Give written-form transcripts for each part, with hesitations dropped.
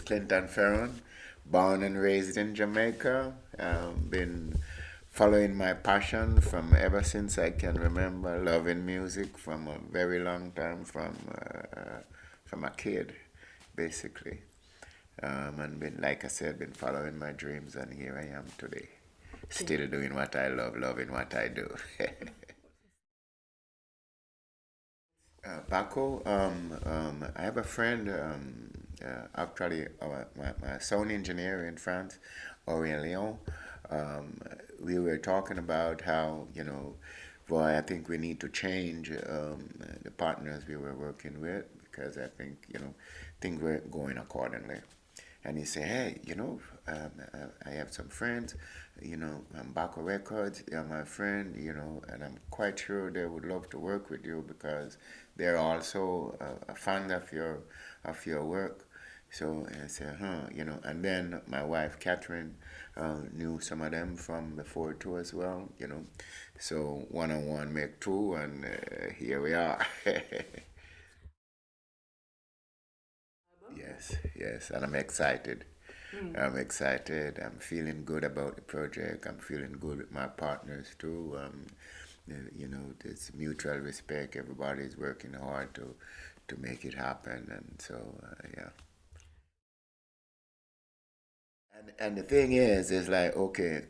Clinton Fearon, born and raised in Jamaica. Been following my passion from ever since I can remember, loving music from a very long time, from a kid, basically. And been, like I said, been following my dreams, and here I am today, still doing what I love, loving what I do. Baco, I have a friend, actually, my sound engineer in France, Orléans. We were talking about how, boy, I think we need to change the partners we were working with because I think, things weren't going accordingly. And he said, hey, I have some friends, Baco Records, they're my friend, and I'm quite sure they would love to work with you because they're also a fan of your work. So I said, and then my wife Catherine knew some of them from before too as well, So one on one make two, and here we are. Yes, yes, and I'm excited. I'm excited. I'm feeling good about the project. I'm feeling good with my partners too. There's mutual respect. Everybody's working hard to make it happen, and so yeah. And the thing is like, okay,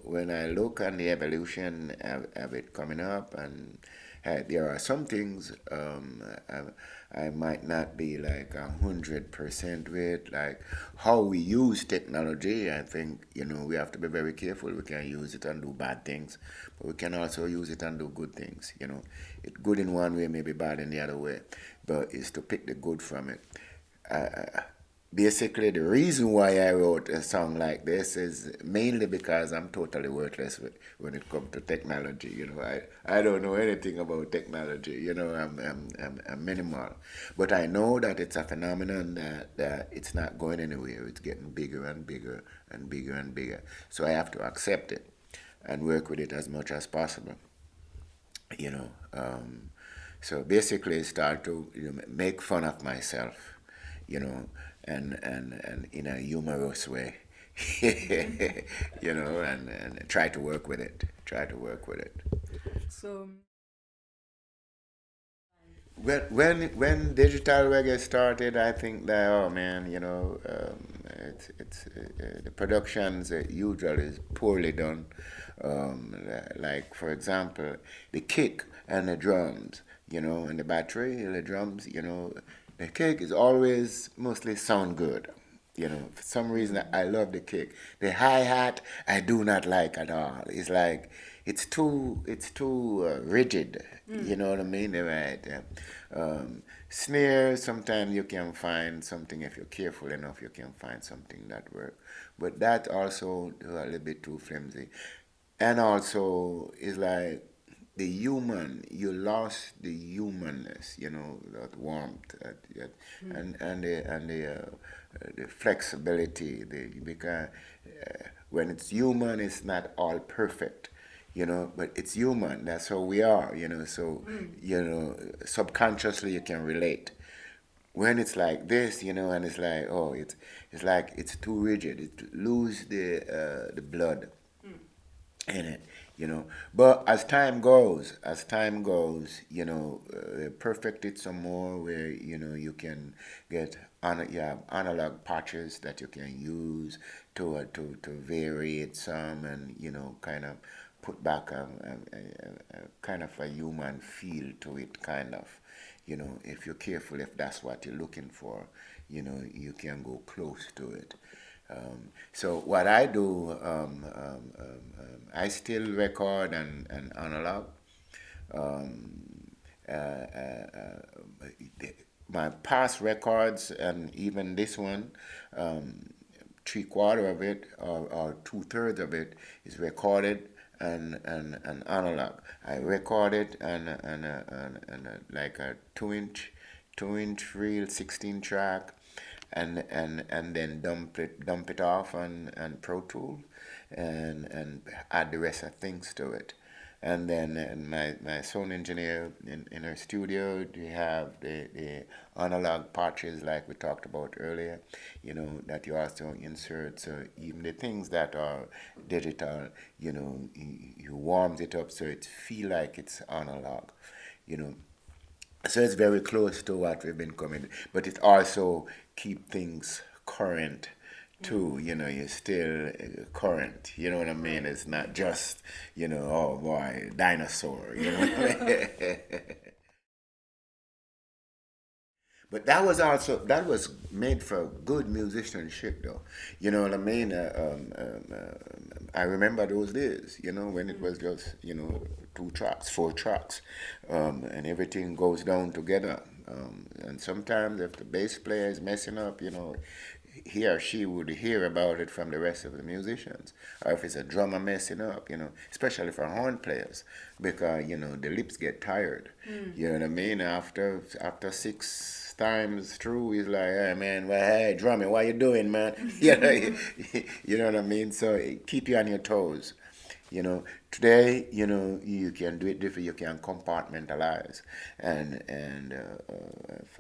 when I look on the evolution of it coming up, and there are some things I might not be like 100% with, like how we use technology. I think, we have to be very careful. We can use it and do bad things, but we can also use it and do good things. It's good in one way, maybe bad in the other way, but it's to pick the good from it. Basically, the reason why I wrote a song like this is mainly because I'm totally worthless when it comes to technology. I don't know anything about technology. I'm minimal, but I know that it's a phenomenon that it's not going anywhere. It's getting bigger and bigger and bigger and bigger. So I have to accept it and work with it as much as possible. You know, um, so basically, start to make fun of myself, you know, and in a humorous way, and try to work with it. Try to work with it. When digital reggae started, I think that, oh man, the productions usually is poorly done. Like for example, the kick and the drums, and the battery, the drums, the kick is always mostly sound good. For some reason I love the kick. The hi hat I do not like at all. It's like it's too rigid. You know what I mean? Right? Snare. Sometimes you can find something if you're careful enough. You can find something that works. But that also a little bit too flimsy. And also is like the human. You lost the humanness. That warmth, and the flexibility. Because when it's human, it's not all perfect, but it's human. That's how we are, So, subconsciously you can relate. When it's like this, and it's like, oh, it's like it's too rigid. It lose the blood in it, But as time goes, perfect it some more where you can get on. You have analog patches that you can use to vary it some, and kind of put back a kind of a human feel to it, kind of. If you're careful, if that's what you're looking for, you can go close to it. So what I do, I still record and analog. Um, my past records and even this one, um, three-quarter of it or two-thirds of it is recorded and analog. I record it and like a two-inch reel, 16 track, and then dump it off on Pro Tool, and add the rest of things to it. And then my sound engineer in her studio, we have the analog patches like we talked about earlier, that you also insert. So even the things that are digital, you warms it up so it feel like it's analog, you know. So it's very close to what we've been coming, but it also keep things current too. You're still current. You know what I mean? It's not just oh boy, dinosaur. You know what I mean? But that was made for good musicianship, though. You know what I mean? I remember those days. When it was just 2 tracks, 4 tracks, and everything goes down together. And sometimes if the bass player is messing up, he or she would hear about it from the rest of the musicians. Or if it's a drummer messing up, especially for horn players, because the lips get tired. You know what I mean? After 6 times through, he's like, "Hey man, well, hey drummer, what you doing, man?" You know what I mean? So keep you on your toes. Today, you can do it different. You can compartmentalize, and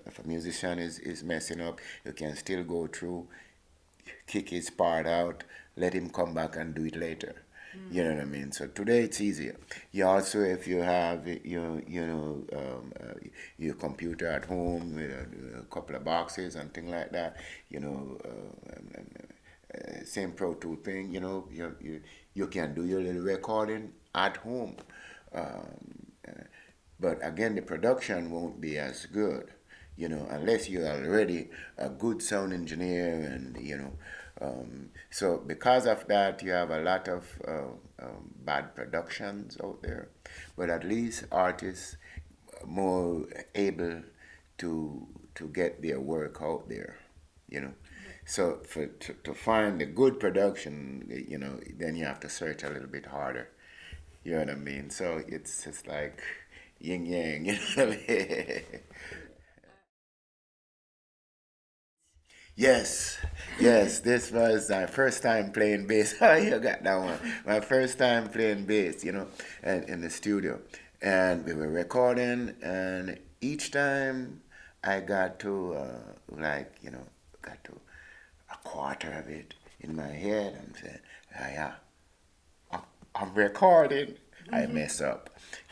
if a musician is messing up, you can still go through, kick his part out, let him come back and do it later. You know what I mean? So today it's easier. You also, if you have your computer at home with a couple of boxes and things like that, same Pro Tool thing, you can do your little recording at home. But again, the production won't be as good, unless you're already a good sound engineer so because of that, you have a lot of bad productions out there. But at least artists are more able to get their work out there, you know. So to find a good production, then you have to search a little bit harder. You know what I mean? So it's just like yin yang. You know what I mean? Yes, yes. This was my first time playing bass. Oh, you got that one. My first time playing bass, and in the studio, and we were recording, and each time I got to got to a quarter of it in my head. I'm saying, ah, yeah, I'm recording. I mess up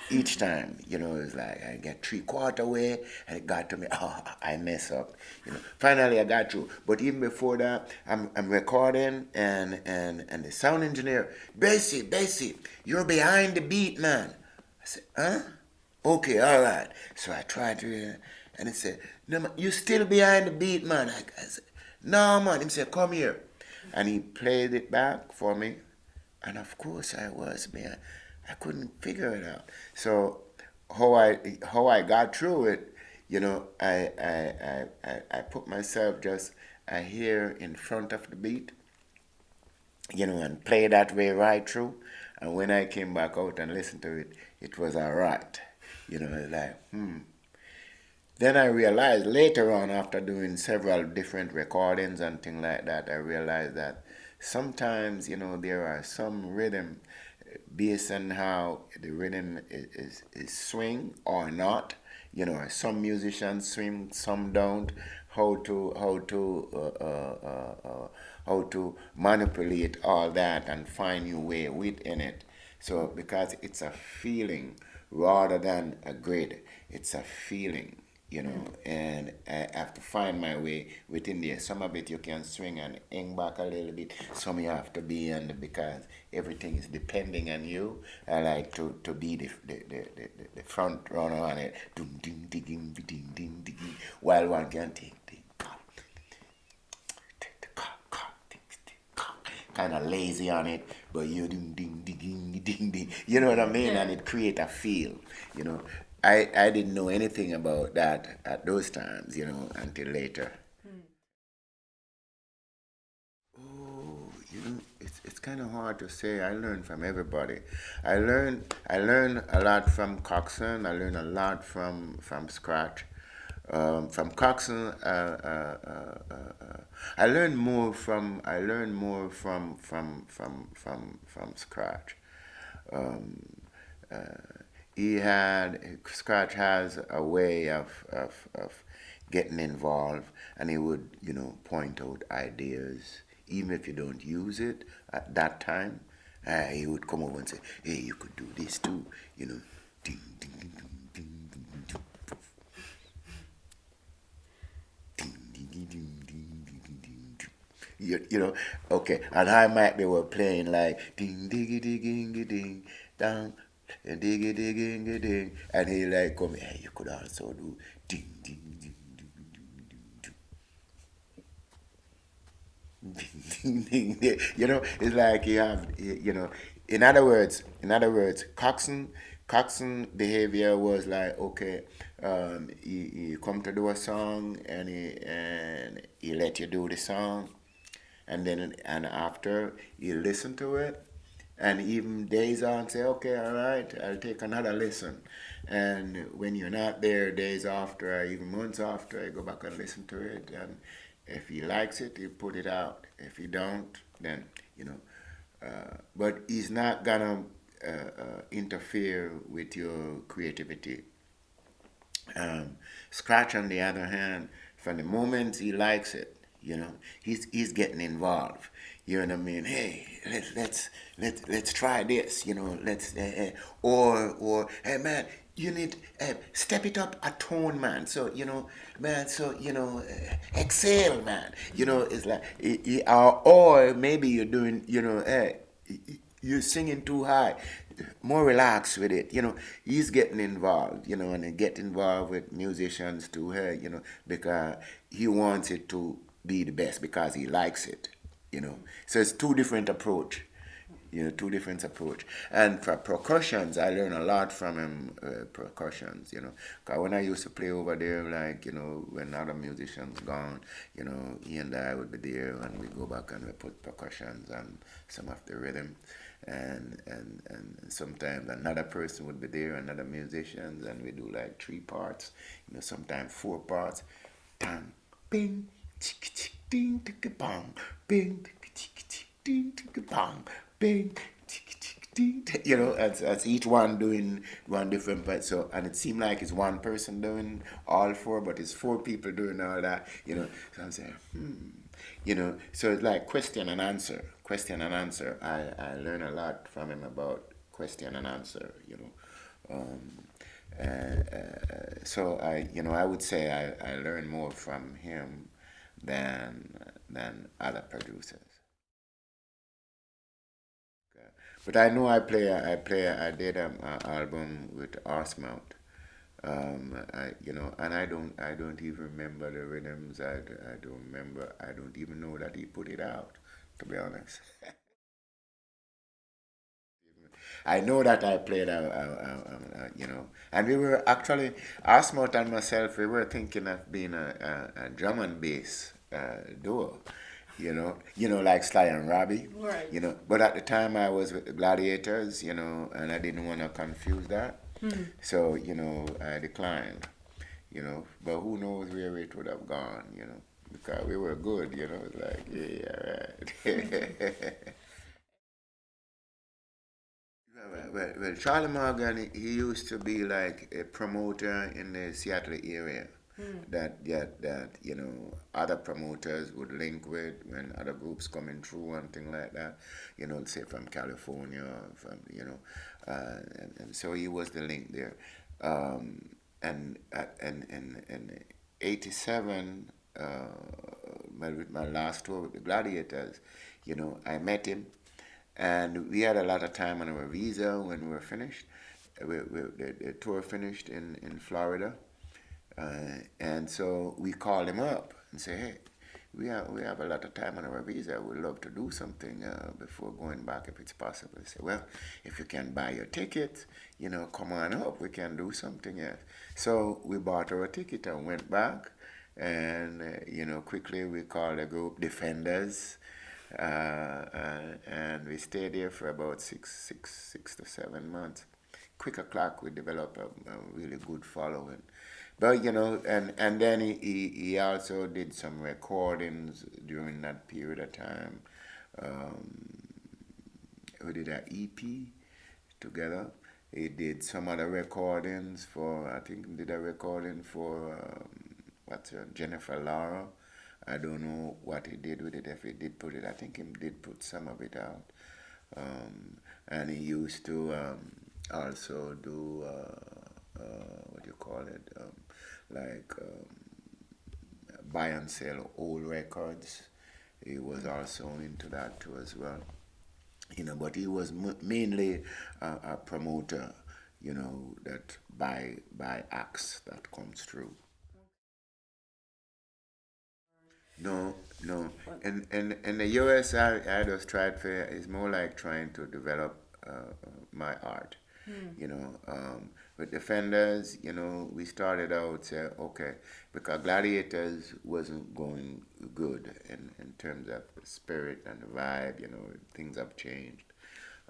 each time. It's like I get 3/4 way, and it got to me. Oh, I mess up. Finally I got through. But even before that, I'm recording, and the sound engineer, Basie, you're behind the beat, man. I said, huh? Okay, all right. So I tried to, and he said, no, man, you still behind the beat, man. I said, no, man. He said, come here, and he played it back for me. And of course I was, man. I couldn't figure it out. So how I got through it, I put myself just a hair in front of the beat, and play that way right through. And when I came back out and listened to it, it was all right. It's like, Then I realized later on, after doing several different recordings and things like that, I realized that sometimes, there are some rhythm based on how the rhythm is swing or not. Some musicians swing, some don't. How to manipulate all that and find your way within it. So because it's a feeling rather than a grid, it's a feeling, and I have to find my way within there. Some of it you can swing and hang back a little bit. Some you have to be on because everything is depending on you. I like to be the front runner on it. Ding, ding, ding, ding, ding, ding, ding, while one can take kind of lazy on it, but you ding ding ding ding ding ding. You know what I mean? And it create a feel. You know, I didn't know anything about that at those times. Until later. Oh, it's kind of hard to say. I learn from everybody. I learn a lot from Coxon. I learn a lot from scratch. From Coxon, I learn more from scratch. Um, Scratch has a way of getting involved, and he would, point out ideas, even if you don't use it at that time. He would come over and say, "Hey, you could do this too," ding, ding, ding, ding, ding, ding, ding, ding, ding, ding, ding, ding, ding, ding, ding. Okay, and I might they were playing like ding diggy diggy ding down and diggy diggy ding, and he like come, hey, you could also do ding ding ding ding ding ding ding ding. It's like you have in other words, Coxsone behavior was like, okay, he come to do a song, and he let you do the song, and after you listen to it, and even days on say, okay, all right, I'll take another listen. And when you're not there, days after or even months after, you go back and listen to it, and if he likes it, he put it out. If he don't, then but he's not gonna interfere with your creativity. Scratch, on the other hand, from the moment he likes it, he's getting involved. You know what I mean? Hey, let's try this. Or hey man, you need step it up a tone, man. So man. So exhale, man. It's like or maybe you're doing. Hey, you're singing too high. More relaxed with it. He's getting involved, and he get involved with musicians too, hey, because he wants it to be the best because he likes it. So it's two different approach. Two different approach. And for percussions, I learn a lot from him. Percussions, cause when I used to play over there, like when other musicians gone, he and I would be there, and we go back and we put percussions on some of the rhythm, and sometimes another person would be there, another musicians, and we do like 3 parts, sometimes 4 parts, tang, bing, tick, tick, ding, tick, bang, bing, tick, tick, ding, tick, bang, bing, tick, tick, ding, as each one doing one different part. So, and it seemed like it's one person doing all four, but it's 4 people doing all that. So I'm saying, so it's like question and answer, question and answer. I learn a lot from him about question and answer. Um, so I would say I learn more from him than other producers. Okay. But I know I did an album with Arsmouth. And I don't even remember the rhythms. I don't remember. I don't even know that he put it out. To be honest, I know that I played and we were actually Asmut and myself. We were thinking of being a drum and bass duo. Like Sly and Robbie. Right. But at the time I was with the Gladiators. And I didn't want to confuse that. So, I declined, but who knows where it would have gone, because we were good, it's like, yeah, right. Well, Charlie Morgan, he used to be like a promoter in the Seattle area that other promoters would link with when other groups coming through and thing like that, say from California, from and so he was the link there. And in '87, with my last tour with the Gladiators, I met him, and we had a lot of time on our visa when we were finished. The tour finished in Florida, and so we called him up and say, hey, we have a lot of time on our visa. We'd love to do something before going back if it's possible. He said, well, if you can buy your ticket, come on up. We can do something else. So we bought our ticket and went back. And, quickly we called the group Defenders. And we stayed there for about six to 7 months. Quick o'clock, we developed a really good following. But and then he also did some recordings during that period of time. Um, we did an EP together, He did some other recordings for, I think he did a recording for, Jennifer Laura. I don't know what he did with it, if he did put it. I think he did put some of it out. And he used to also do, what do you call it? Like buy and sell old records. He was also into that too as well. But he was mainly a promoter, that buy acts that comes through. No, no. In the US, I just tried for, it's more like trying to develop my art. With Defenders, we started out, say, okay, because Gladiators wasn't going good in terms of the spirit and the vibe, things have changed.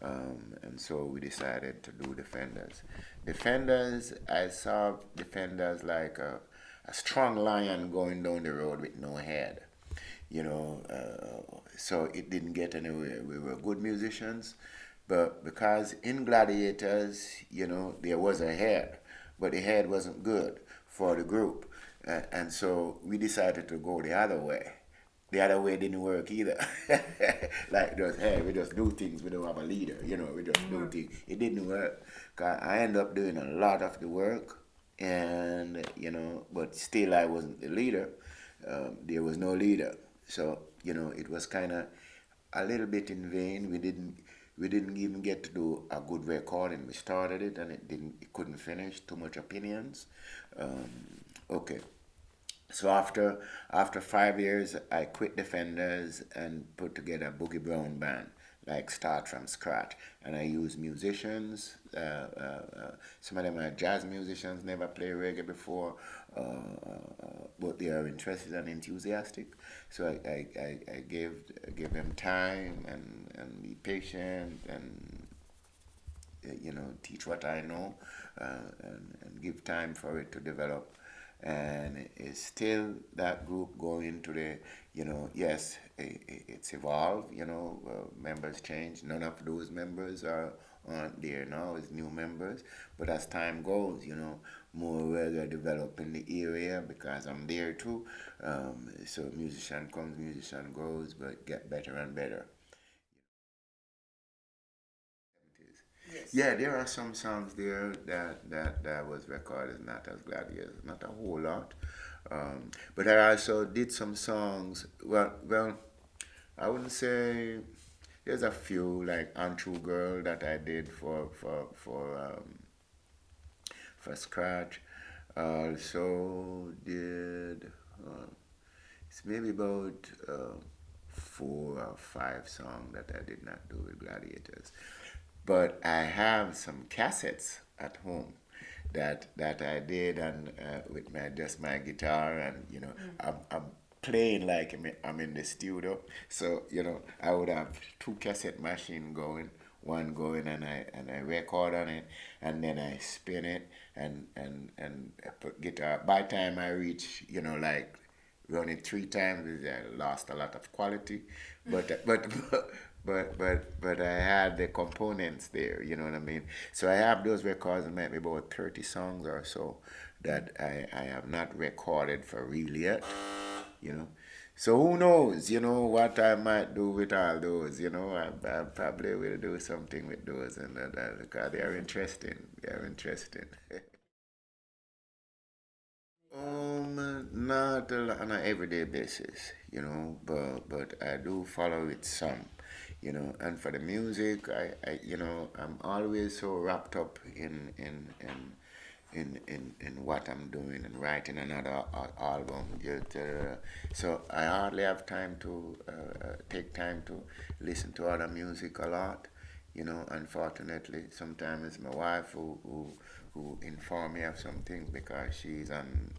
And so we decided to do Defenders. Defenders, I saw Defenders like a strong lion going down the road with no head. So it didn't get anywhere. We were good musicians, but because in Gladiators, there was a head, but the head wasn't good for the group. And so we decided to go the other way. The other way didn't work either. Like just, hey, we just do things. We don't have a leader. We just do things. It didn't work. 'Cause I ended up doing a lot of the work, and but still I wasn't the leader. There was no leader, so it was kind of a little bit in vain. We didn't even get to do a good recording. We started it and it couldn't finish. Too much opinions. Okay. So after 5 years, I quit Defenders and put together a Boogie Brown band, like start from scratch. And I use musicians. Some of them are jazz musicians, never played reggae before, but they are interested and enthusiastic. So I gave them time and be patient and teach what I know, and give time for it to develop. And it's still that group going today. Yes, it's evolved. Members change. None of those members aren't there now as new members. But as time goes, more reggae develop in the area because I'm there too. So musician comes, musician goes, but get better and better. Yeah, there are some songs there that was recorded not as Gladiators, not a whole lot. But I also did some songs. Well, I wouldn't say there's a few like Untrue Girl that I did for scratch. Also did it's maybe about 4 or 5 songs that I did not do with Gladiators. But I have some cassettes at home that I did, and with my guitar, and I'm playing like I'm in the studio. So I would have two cassette machine going, one going, and I record on it, and then I spin it, and I put guitar. By the time I reach like run it 3 times, I lost a lot of quality, but but I had the components there. You know what I mean? So I have those records, and maybe about 30 songs or so that I have not recorded for real yet. You know. So who knows? What I might do with all those. I probably will do something with those, and because they are interesting. They are interesting. Not on an everyday basis, but I do follow it some, and for the music, I'm always so wrapped up in what I'm doing and writing another album. So I hardly have time to take time to listen to other music a lot. Unfortunately, sometimes it's my wife who inform me of some things because she's in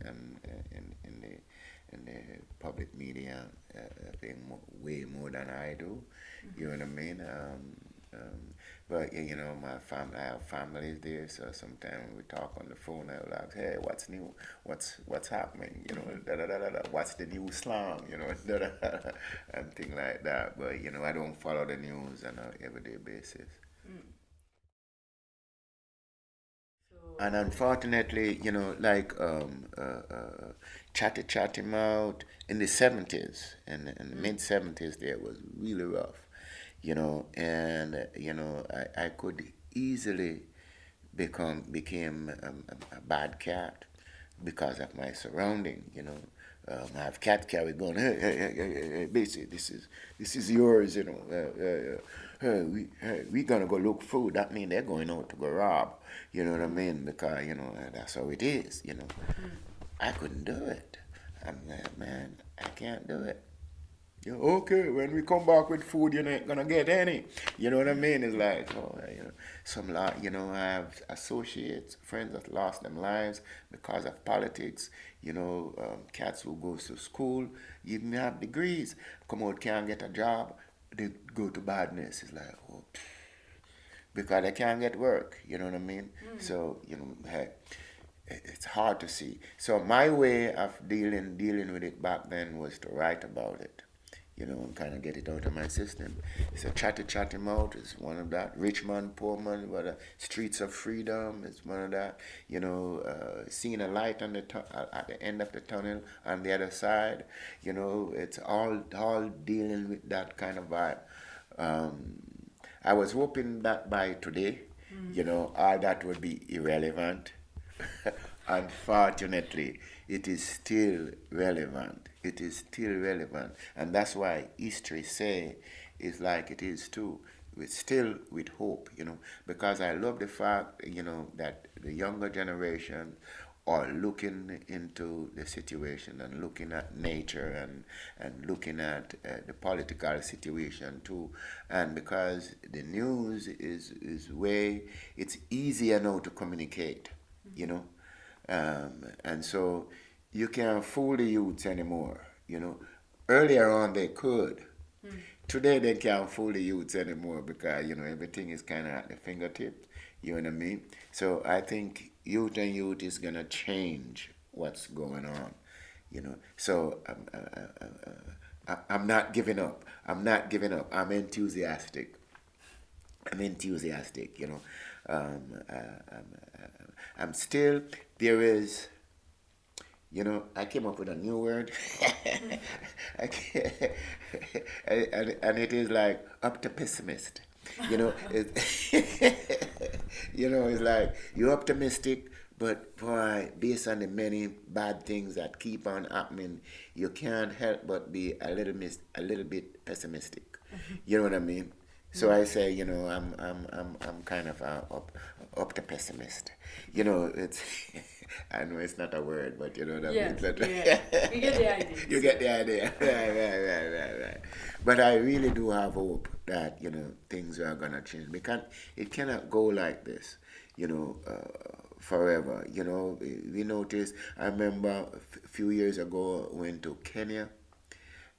the public media thing way more than I do. You know what I mean? But my family, I have families there, so sometimes we talk on the phone. I will ask, "Hey, what's new? What's happening? Da da da da da. What's the new slang? Da da da da," and things like that. But I don't follow the news on an everyday basis. and unfortunately, like chatty mouth in the 70s, in the mid 70s, there was really rough, and I could easily became a bad cat because of my surrounding. I have cat carry going. Hey, Basie, this is yours. We gonna go look food. That means they're going out to go rob. You know what I mean? Because that's how it is. I couldn't do it. I'm like, man, I can't do it. Okay, when we come back with food, you're not gonna get any. You know what I mean? It's like, some lot. I have associates, friends that lost their lives because of politics. Cats who go to school, even have degrees, come out can't get a job, they go to badness. It's like, oh, because they can't get work. You know what I mean? So hey, it's hard to see. So my way of dealing with it back then was to write about it, and kind of get it out of my system. So chatty mouth is one of that. Rich man, poor man, but streets of freedom is one of that. Seeing a light on at the end of the tunnel on the other side. It's all dealing with that kind of vibe. I was hoping that by today, all that would be irrelevant. Unfortunately, it is still relevant. It is still relevant. And that's why history say is like it is too. With hope, because I love the fact, that the younger generation are looking into the situation and looking at nature and looking at the political situation too. And because the news is way, it's easier now to communicate, and so you can't fool the youths anymore. Earlier on they could. Today they can't fool the youths anymore because everything is kind of at the fingertips. You know what I mean? So I think youth and youth is gonna change what's going on. So I'm not giving up. I'm not giving up. I'm enthusiastic. I'm enthusiastic. I'm still there is. I came up with a new word. I can't- and it is like up to pessimist. It's, it's like you're optimistic, but boy, based on the many bad things that keep on happening, you can't help but be a little bit pessimistic. You know what I mean? So I say, I'm kind of up to pessimist. It's I know it's not a word, but you know what I mean. Yes, yeah. You get the idea. You get the idea. Right. But I really do have hope that things are gonna change. It cannot go like this, forever. We noticed. I remember a few years ago I went to Kenya,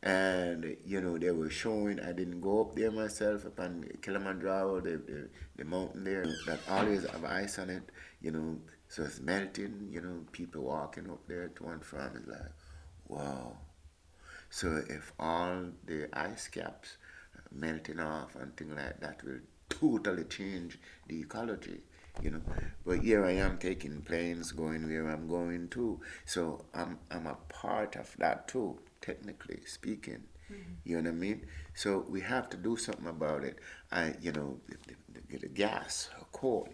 and they were showing. I didn't go up there myself up on Kilimanjaro, the mountain there that always have ice on it. So it's melting. People walking up there to and from is like, wow. So if all the ice caps melting off and things like that will totally change the ecology. But here I am taking planes going where I'm going to, so I'm a part of that too, technically speaking. You know what I mean? So we have to do something about it. The gas, coal,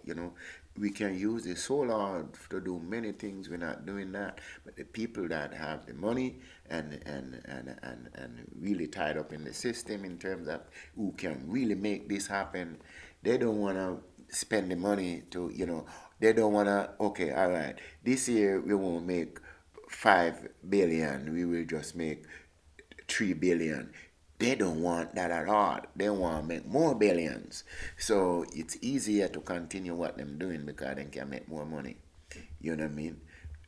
we can use the solar to do many things. We're not doing that. But the people that have the money and really tied up in the system in terms of who can really make this happen, they don't want to spend the money to, they don't want to, okay, all right, this year we won't make 5 billion, we will just make 3 billion. They don't want that at all. They want to make more billions. So it's easier to continue what they're doing because they can make more money. You know what I mean?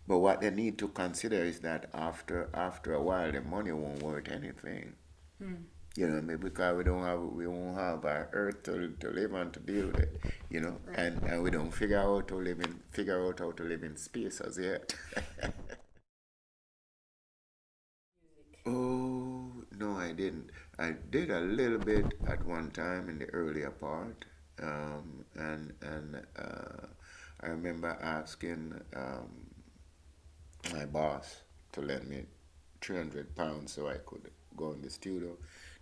But what they need to consider is that after a while, the money won't worth anything. You know what I mean? Because we won't have our earth to live on to deal with it. Right. And we don't figure out how to live in space as yet. Oh, no, I didn't. I did a little bit at one time in the earlier part, and I remember asking my boss to lend me £300 so I could go in the studio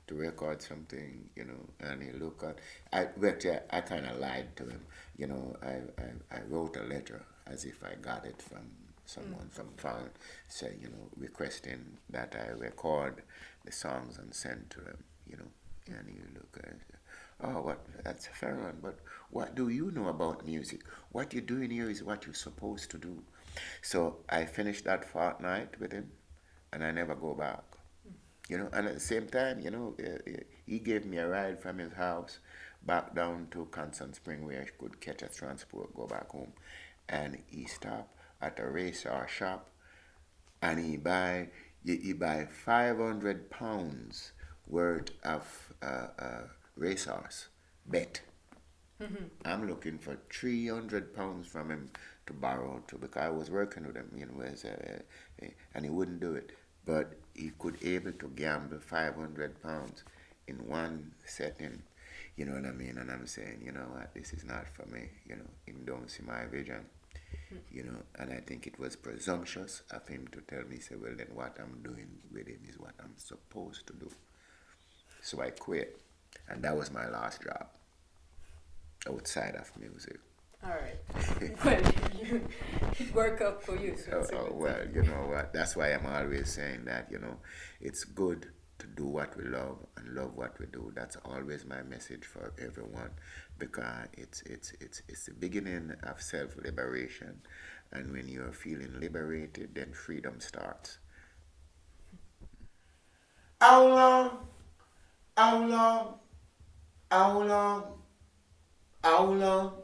to record something, and he looked at. I kind of lied to him, I wrote a letter as if I got it from someone from foreign, say, requesting that I record the songs and send to him, and he looked at it. Oh, what? That's Fearon. But what do you know about music? What you're doing here is what you're supposed to do. So I finished that fortnight with him, and I never go back. And at the same time, he gave me a ride from his house back down to Constant Spring where I could catch a transport, go back home. And he stopped at a racer shop and he buy £500 worth of racehorse bet. I'm looking for £300 from him to borrow to because I was working with him, and he wouldn't do it. But he could able to gamble £500 in one setting. You know what I mean? And I'm saying, you know what, this is not for me. He don't see my vision. And I think it was presumptuous of him to tell me, say, well, then what I'm doing with him is what I'm supposed to do. So I quit, and that was my last job outside of music. All right. Well, it worked out for you. So Well, you know what? That's why I'm always saying that, it's good to do what we love and love what we do. That's always my message for everyone because it's the beginning of self-liberation. And when you're feeling liberated, then freedom starts. How long? How long? How long? How long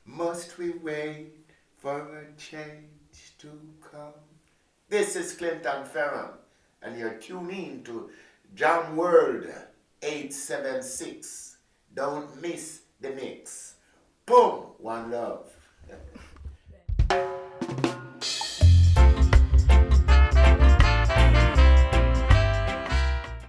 must we wait for a change to come? This is Clinton Fearon, and you're tuning to Jam World 876. Don't miss the mix. Boom! One love.